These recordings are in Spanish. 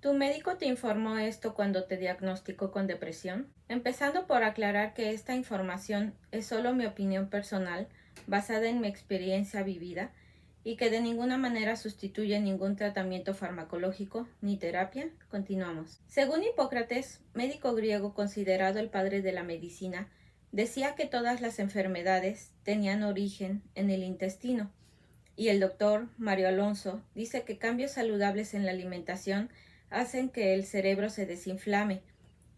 ¿Tu médico te informó esto cuando te diagnosticó con depresión? Empezando por aclarar que esta información es solo mi opinión personal, basada en mi experiencia vivida, y que de ninguna manera sustituye ningún tratamiento farmacológico ni terapia. Continuamos. Según Hipócrates, médico griego considerado el padre de la medicina, decía que todas las enfermedades tenían origen en el intestino, y el doctor Mario Alonso dice que cambios saludables en la alimentación hacen que el cerebro se desinflame,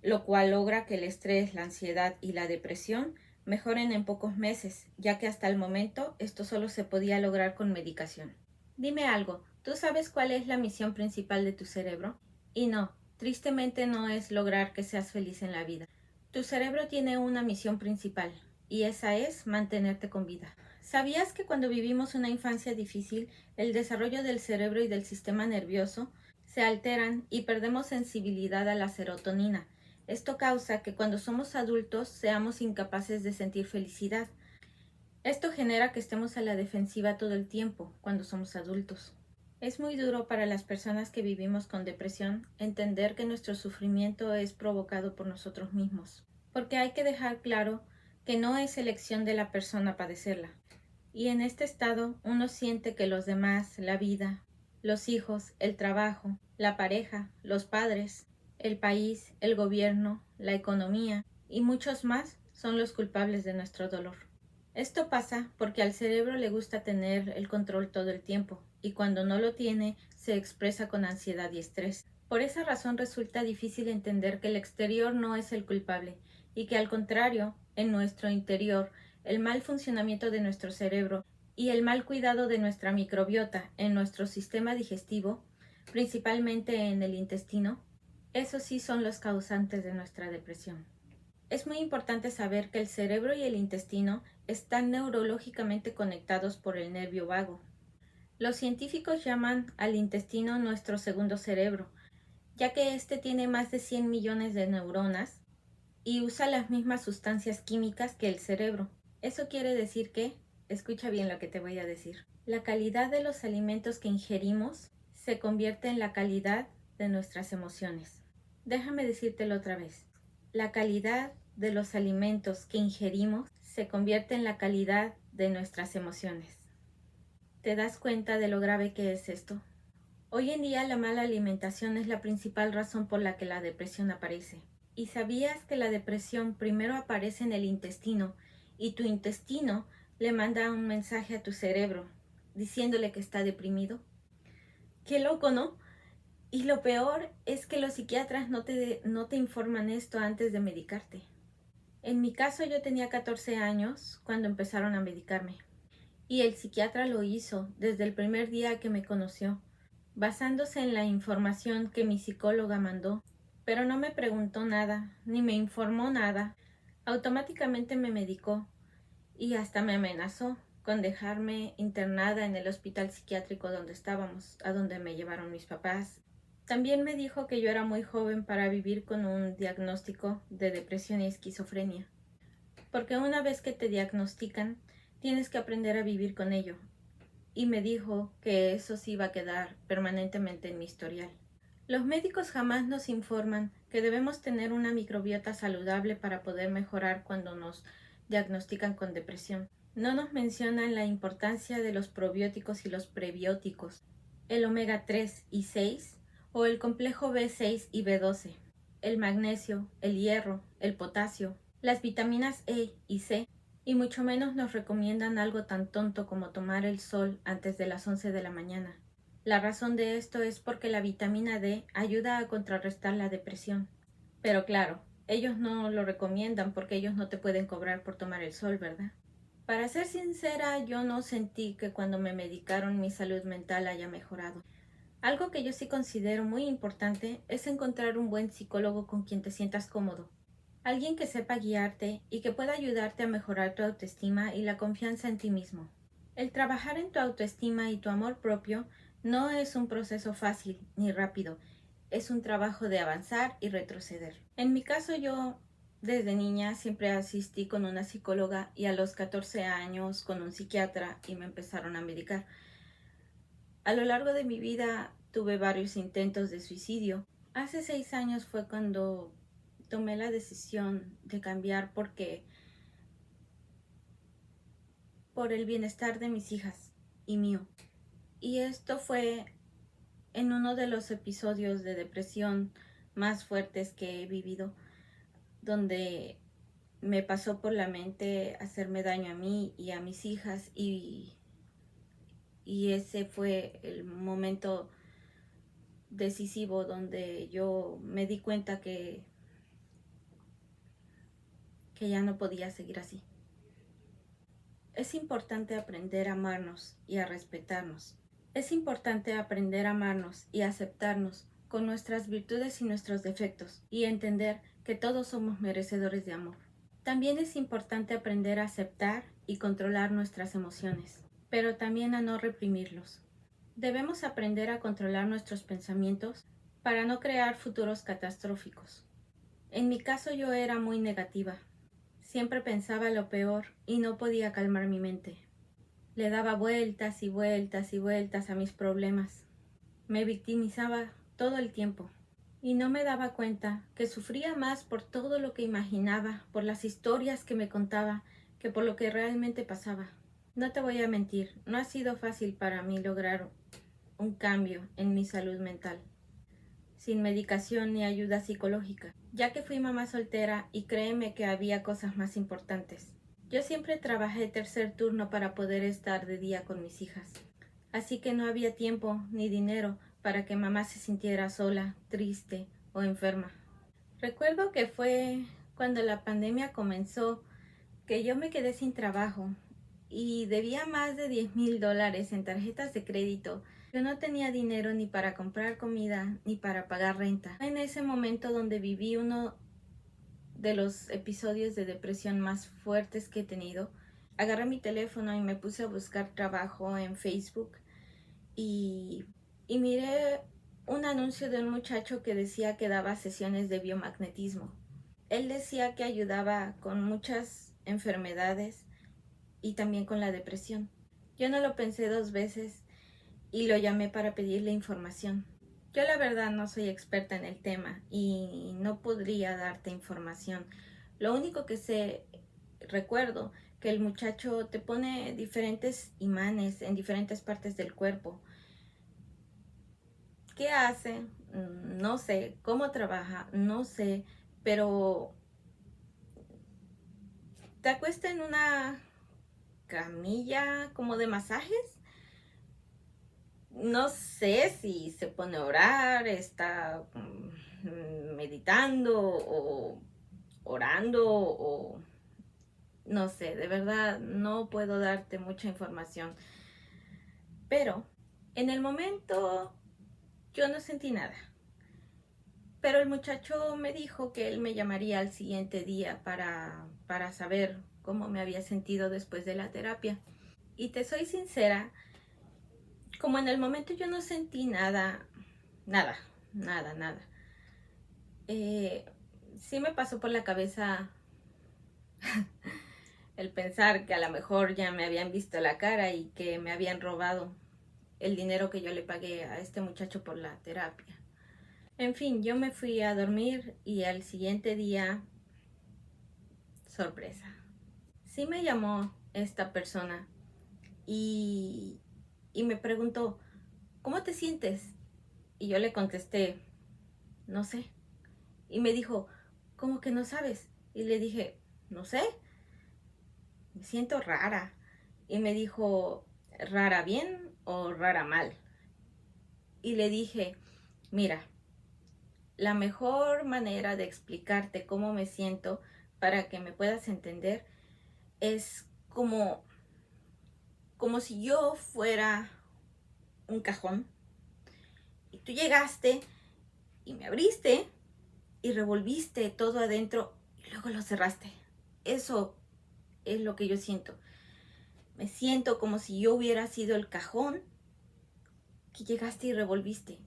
lo cual logra que el estrés, la ansiedad y la depresión mejoren en pocos meses, ya que hasta el momento esto solo se podía lograr con medicación. Dime algo, ¿tú sabes cuál es la misión principal de tu cerebro? Y no, tristemente no es lograr que seas feliz en la vida. Tu cerebro tiene una misión principal, y esa es mantenerte con vida. ¿Sabías que cuando vivimos una infancia difícil, el desarrollo del cerebro y del sistema nervioso se alteran y perdemos sensibilidad a la serotonina? Esto causa que cuando somos adultos seamos incapaces de sentir felicidad. Esto genera que estemos a la defensiva todo el tiempo cuando somos adultos. Es muy duro para las personas que vivimos con depresión entender que nuestro sufrimiento es provocado por nosotros mismos, porque hay que dejar claro que no es elección de la persona padecerla. Y en este estado uno siente que los demás, la vida, los hijos, el trabajo, la pareja, los padres, el país, el gobierno, la economía y muchos más son los culpables de nuestro dolor. Esto pasa porque al cerebro le gusta tener el control todo el tiempo y cuando no lo tiene se expresa con ansiedad y estrés. Por esa razón resulta difícil entender que el exterior no es el culpable y que al contrario, en nuestro interior, el mal funcionamiento de nuestro cerebro y el mal cuidado de nuestra microbiota en nuestro sistema digestivo, principalmente en el intestino, esos sí son los causantes de nuestra depresión. Es muy importante saber que el cerebro y el intestino están neurológicamente conectados por el nervio vago. Los científicos llaman al intestino nuestro segundo cerebro, ya que este tiene más de 100 millones de neuronas y usa las mismas sustancias químicas que el cerebro. Eso quiere decir que, escucha bien lo que te voy a decir, la calidad de los alimentos que ingerimos se convierte en la calidad de nuestras emociones. Déjame decírtelo otra vez. La calidad de los alimentos que ingerimos se convierte en la calidad de nuestras emociones. ¿Te das cuenta de lo grave que es esto? Hoy en día la mala alimentación es la principal razón por la que la depresión aparece. ¿Y sabías que la depresión primero aparece en el intestino y tu intestino le manda un mensaje a tu cerebro diciéndole que está deprimido? ¡Qué loco!, ¿no? Y lo peor es que los psiquiatras no te informan esto antes de medicarte. En mi caso yo tenía 14 años cuando empezaron a medicarme. Y el psiquiatra lo hizo desde el primer día que me conoció, basándose en la información que mi psicóloga mandó. Pero no me preguntó nada, ni me informó nada. Automáticamente me medicó y hasta me amenazó con dejarme internada en el hospital psiquiátrico donde estábamos, a donde me llevaron mis papás. También me dijo que yo era muy joven para vivir con un diagnóstico de depresión y esquizofrenia, porque una vez que te diagnostican, tienes que aprender a vivir con ello. Y me dijo que eso sí iba a quedar permanentemente en mi historial. Los médicos jamás nos informan que debemos tener una microbiota saludable para poder mejorar cuando nos diagnostican con depresión. No nos mencionan la importancia de los probióticos y los prebióticos, el omega 3 y 6 o el complejo B6 y B12, el magnesio, el hierro, el potasio, las vitaminas E y C, y mucho menos nos recomiendan algo tan tonto como tomar el sol antes de las 11 de la mañana. La razón de esto es porque la vitamina D ayuda a contrarrestar la depresión. Pero claro, ellos no lo recomiendan porque ellos no te pueden cobrar por tomar el sol, ¿verdad? Para ser sincera, yo no sentí que cuando me medicaron mi salud mental haya mejorado. Algo que yo sí considero muy importante es encontrar un buen psicólogo con quien te sientas cómodo. Alguien que sepa guiarte y que pueda ayudarte a mejorar tu autoestima y la confianza en ti mismo. El trabajar en tu autoestima y tu amor propio no es un proceso fácil ni rápido, es un trabajo de avanzar y retroceder. En mi caso yo desde niña siempre asistí con una psicóloga y a los 14 años con un psiquiatra y me empezaron a medicar. A lo largo de mi vida tuve varios intentos de suicidio. Hace 6 años fue cuando tomé la decisión de cambiar por el bienestar de mis hijas y mío. Y esto fue en uno de los episodios de depresión más fuertes que he vivido, donde me pasó por la mente hacerme daño a mí y a mis hijas, y ese fue el momento decisivo donde yo me di cuenta que ya no podía seguir así. Es importante aprender a amarnos y a respetarnos. Es importante aprender a amarnos y a aceptarnos con nuestras virtudes y nuestros defectos, y entender que todos somos merecedores de amor. También es importante aprender a aceptar y controlar nuestras emociones, pero también a no reprimirlos. Debemos aprender a controlar nuestros pensamientos para no crear futuros catastróficos. En mi caso yo era muy negativa. Siempre pensaba lo peor y no podía calmar mi mente. Le daba vueltas y vueltas y vueltas a mis problemas. Me victimizaba todo el tiempo y no me daba cuenta que sufría más por todo lo que imaginaba, por las historias que me contaba, que por lo que realmente pasaba. No te voy a mentir, no ha sido fácil para mí lograr un cambio en mi salud mental, sin medicación ni ayuda psicológica, ya que fui mamá soltera y créeme que había cosas más importantes. Yo siempre trabajé tercer turno para poder estar de día con mis hijas, así que no había tiempo ni dinero para que mamá se sintiera sola, triste o enferma. Recuerdo que fue cuando la pandemia comenzó que yo me quedé sin trabajo y debía más de $10,000 en tarjetas de crédito. Yo no tenía dinero ni para comprar comida ni para pagar renta. En ese momento donde viví uno de los episodios de depresión más fuertes que he tenido, agarré mi teléfono y me puse a buscar trabajo en Facebook y miré un anuncio de un muchacho que decía que daba sesiones de biomagnetismo. Él decía que ayudaba con muchas enfermedades y también con la depresión. Yo no lo pensé 2 veces y lo llamé para pedirle información. Yo la verdad no soy experta en el tema y no podría darte información. Lo único que recuerdo que el muchacho te pone diferentes imanes en diferentes partes del cuerpo. ¿Qué hace? No sé. ¿Cómo trabaja? No sé. Pero te acuesta en una camilla como de masajes. No sé si se pone a orar, está meditando o orando o no sé, de verdad no puedo darte mucha información. Pero en el momento yo no sentí nada. Pero el muchacho me dijo que él me llamaría al siguiente día para saber cómo me había sentido después de la terapia. Y te soy sincera, como en el momento yo no sentí nada. Sí me pasó por la cabeza el pensar que a lo mejor ya me habían visto la cara y que me habían robado el dinero que yo le pagué a este muchacho por la terapia. En fin, yo me fui a dormir y al siguiente día, sorpresa. Sí me llamó esta persona y me preguntó, ¿cómo te sientes? Y yo le contesté, no sé. Y me dijo, ¿cómo que no sabes? Y le dije, no sé, me siento rara. Y me dijo, ¿rara bien o rara mal? Y le dije, mira, la mejor manera de explicarte cómo me siento para que me puedas entender es como si yo fuera un cajón y tú llegaste y me abriste y revolviste todo adentro y luego lo cerraste. Eso es lo que yo siento. Me siento como si yo hubiera sido el cajón que llegaste y revolviste.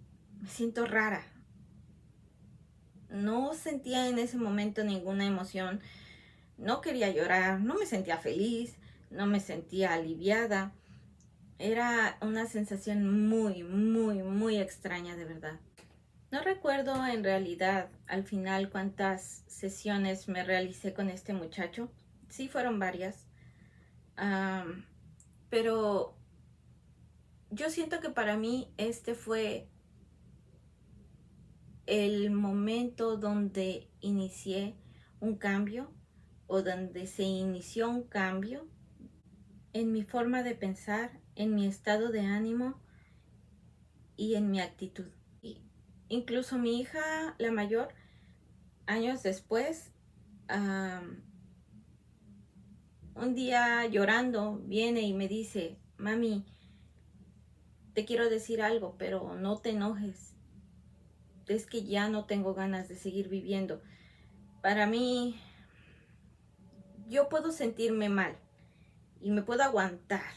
Me siento rara. No sentía en ese momento ninguna emoción. No quería llorar, no me sentía feliz, no me sentía aliviada. Era una sensación muy, muy, muy extraña, de verdad. No recuerdo en realidad al final cuántas sesiones me realicé con este muchacho. Sí, fueron varias. Am, pero yo siento que para mí este fue el momento donde inicié un cambio o donde se inició un cambio en mi forma de pensar, en mi estado de ánimo y en mi actitud. Y incluso mi hija, la mayor, años después, un día llorando, viene y me dice: mami, te quiero decir algo, pero no te enojes. Es que ya no tengo ganas de seguir viviendo. Para mí, yo puedo sentirme mal y me puedo aguantar,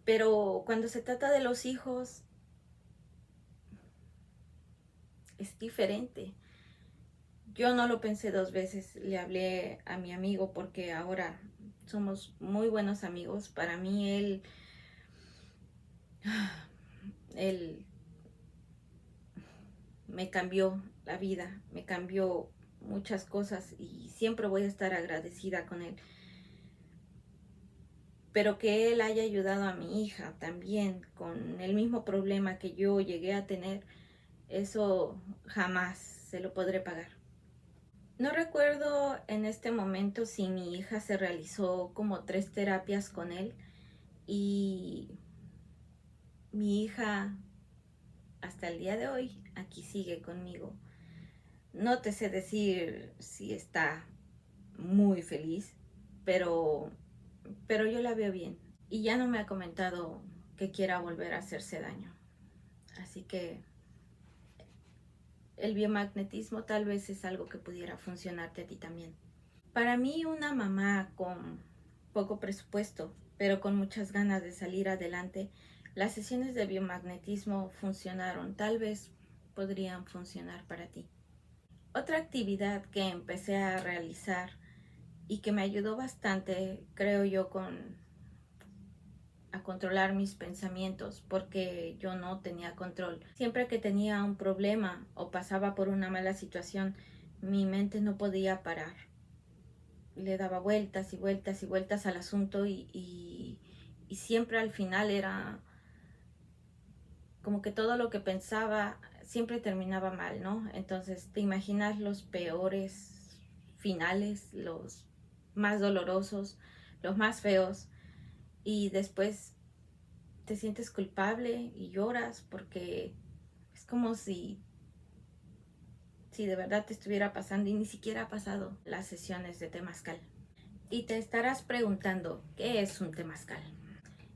pero cuando se trata de los hijos, es diferente. Yo no lo pensé dos veces, le hablé a mi amigo porque ahora somos muy buenos amigos. Para mí él me cambió la vida, me cambió muchas cosas y siempre voy a estar agradecida con él. Pero que él haya ayudado a mi hija también con el mismo problema que yo llegué a tener, eso jamás se lo podré pagar. No recuerdo en este momento si mi hija se realizó como 3 terapias con él, y mi hija hasta el día de hoy aquí sigue conmigo. No te sé decir si está muy feliz, pero, pero yo la veo bien y ya no me ha comentado que quiera volver a hacerse daño. Así que el biomagnetismo tal vez es algo que pudiera funcionarte a ti también. Para mí, una mamá con poco presupuesto, pero con muchas ganas de salir adelante, las sesiones de biomagnetismo funcionaron. Tal vez podrían funcionar para ti. Otra actividad que empecé a realizar y que me ayudó bastante, creo yo, a controlar mis pensamientos, porque yo no tenía control. Siempre que tenía un problema o pasaba por una mala situación, mi mente no podía parar. Le daba vueltas y vueltas y vueltas al asunto, y siempre al final era como que todo lo que pensaba siempre terminaba mal, ¿no? Entonces te imaginas los peores finales, los más dolorosos, los más feos, y después te sientes culpable y lloras porque es como si de verdad te estuviera pasando, y ni siquiera ha pasado las sesiones de temazcal. Y te estarás preguntando, ¿qué es un temazcal?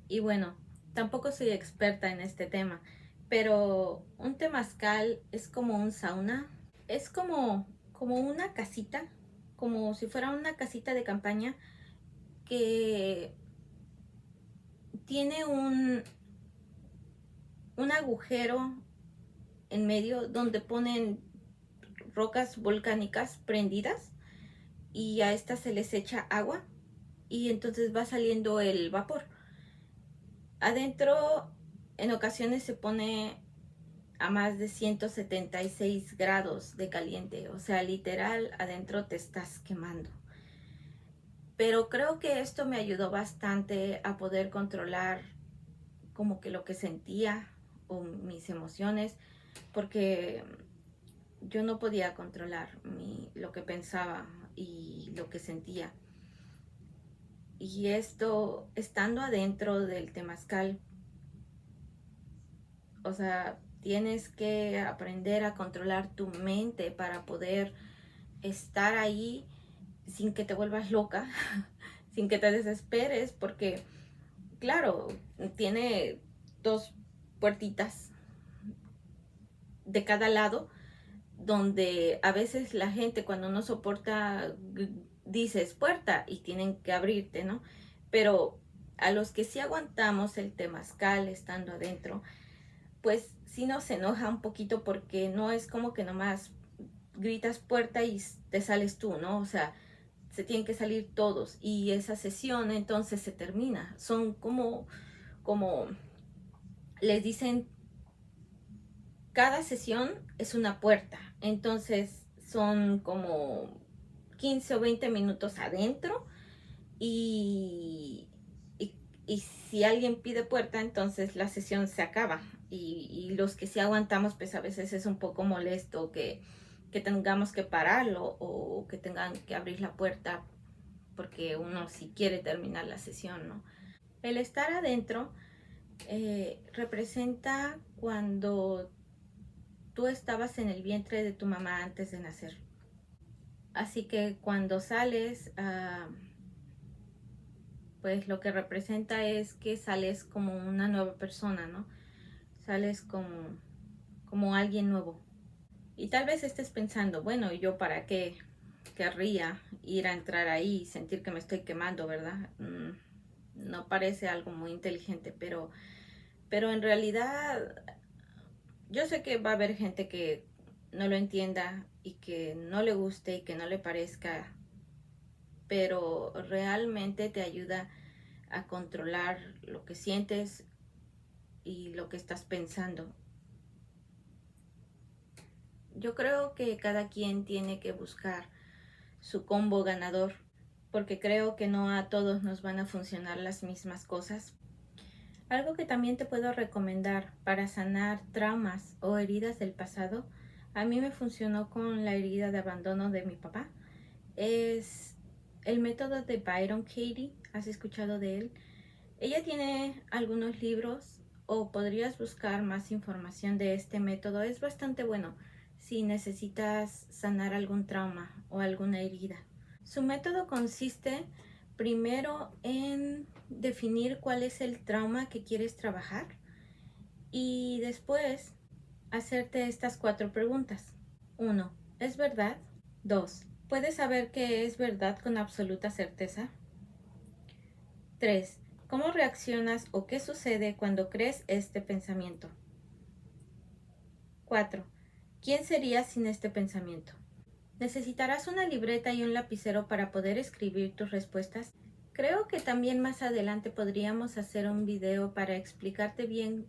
Y bueno, tampoco soy experta en este tema, pero un temazcal es como un sauna, es como una casita, como si fuera una casita de campaña que tiene un agujero en medio donde ponen rocas volcánicas prendidas, y a estas se les echa agua y entonces va saliendo el vapor. Adentro en ocasiones se pone a más de 176 grados de caliente, o sea, literal, adentro te estás quemando. Pero creo que esto me ayudó bastante a poder controlar como que lo que sentía o mis emociones, porque yo no podía controlar lo que pensaba y lo que sentía. Y esto, estando adentro del temazcal, o sea, tienes que aprender a controlar tu mente para poder estar ahí sin que te vuelvas loca, sin que te desesperes, porque, claro, tiene 2 puertitas de cada lado, donde a veces la gente, cuando no soporta, dices puerta y tienen que abrirte, ¿no? Pero a los que sí aguantamos el temazcal estando adentro, pues sí nos enoja un poquito, porque no es como que nomás gritas puerta y te sales tú, ¿no? O sea, se tienen que salir todos y esa sesión entonces se termina. Son como como les dicen, cada sesión es una puerta. Entonces son como 15 o 20 minutos adentro y, y si alguien pide puerta, entonces la sesión se acaba. Y los que sí aguantamos, pues a veces es un poco molesto que tengamos que pararlo o que tengan que abrir la puerta porque uno sí quiere terminar la sesión, ¿no? El estar adentro representa cuando tú estabas en el vientre de tu mamá antes de nacer. Así que cuando sales, pues lo que representa es que sales como una nueva persona, ¿no? Sales como alguien nuevo. Y tal vez estés pensando, bueno, ¿y yo para qué querría ir a entrar ahí y sentir que me estoy quemando, verdad? No parece algo muy inteligente, pero en realidad yo sé que va a haber gente que no lo entienda y que no le guste y que no le parezca, pero realmente te ayuda a controlar lo que sientes y lo que estás pensando. Yo creo que cada quien tiene que buscar su combo ganador, porque creo que no a todos nos van a funcionar las mismas cosas. Algo que también te puedo recomendar para sanar traumas o heridas del pasado, a mí me funcionó con la herida de abandono de mi papá, es el método de Byron Katie. ¿Has escuchado de él? Ella tiene algunos libros o podrías buscar más información de este método. Es bastante bueno si necesitas sanar algún trauma o alguna herida. Su método consiste primero en definir cuál es el trauma que quieres trabajar y después hacerte estas 4 preguntas. 1. ¿Es verdad? 2. ¿Puedes saber que es verdad con absoluta certeza? 3. ¿Cómo reaccionas o qué sucede cuando crees este pensamiento? 4. ¿Quién serías sin este pensamiento? ¿Necesitarás una libreta y un lapicero para poder escribir tus respuestas? Creo que también más adelante podríamos hacer un video para explicarte bien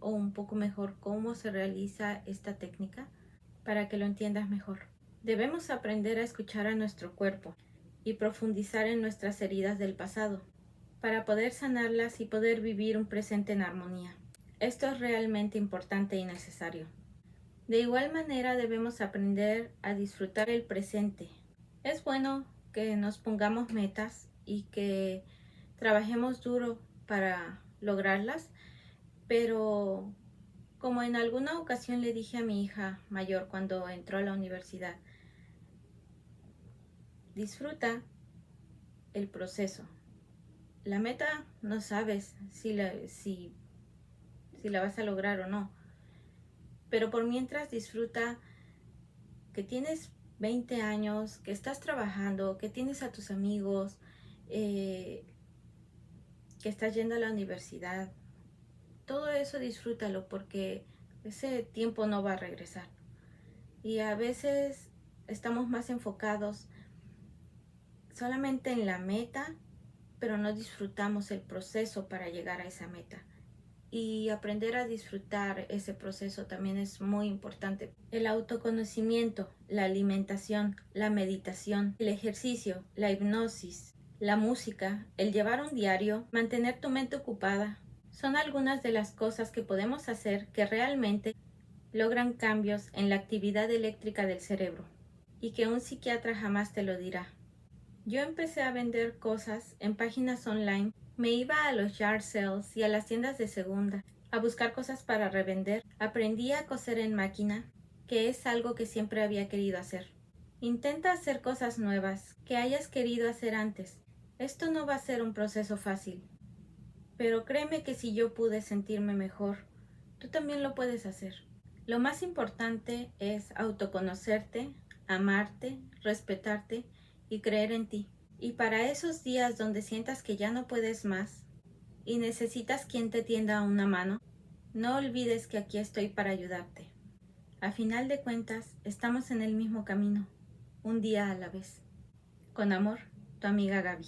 o un poco mejor cómo se realiza esta técnica para que lo entiendas mejor. Debemos aprender a escuchar a nuestro cuerpo y profundizar en nuestras heridas del pasado para poder sanarlas y poder vivir un presente en armonía. Esto es realmente importante y necesario. De igual manera debemos aprender a disfrutar el presente. Es bueno que nos pongamos metas y que trabajemos duro para lograrlas, pero como en alguna ocasión le dije a mi hija mayor cuando entró a la universidad, disfruta el proceso. La meta no sabes si la vas a lograr o no, pero por mientras disfruta que tienes 20 años, que estás trabajando, que tienes a tus amigos, que estás yendo a la universidad. Todo eso disfrútalo porque ese tiempo no va a regresar. Y a veces estamos más enfocados solamente en la meta, pero no disfrutamos el proceso para llegar a esa meta. Y aprender a disfrutar ese proceso también es muy importante. El autoconocimiento, la alimentación, la meditación, el ejercicio, la hipnosis, la música, el llevar un diario, mantener tu mente ocupada, son algunas de las cosas que podemos hacer que realmente logran cambios en la actividad eléctrica del cerebro y que un psiquiatra jamás te lo dirá. Yo empecé a vender cosas en páginas online. Me iba a los yard sales y a las tiendas de segunda a buscar cosas para revender. Aprendí a coser en máquina, que es algo que siempre había querido hacer. Intenta hacer cosas nuevas que hayas querido hacer antes. Esto no va a ser un proceso fácil, pero créeme que si yo pude sentirme mejor, tú también lo puedes hacer. Lo más importante es autoconocerte, amarte, respetarte y creer en ti. Y para esos días donde sientas que ya no puedes más y necesitas quien te tienda una mano, no olvides que aquí estoy para ayudarte. A final de cuentas, estamos en el mismo camino, un día a la vez. Con amor, tu amiga Gaby.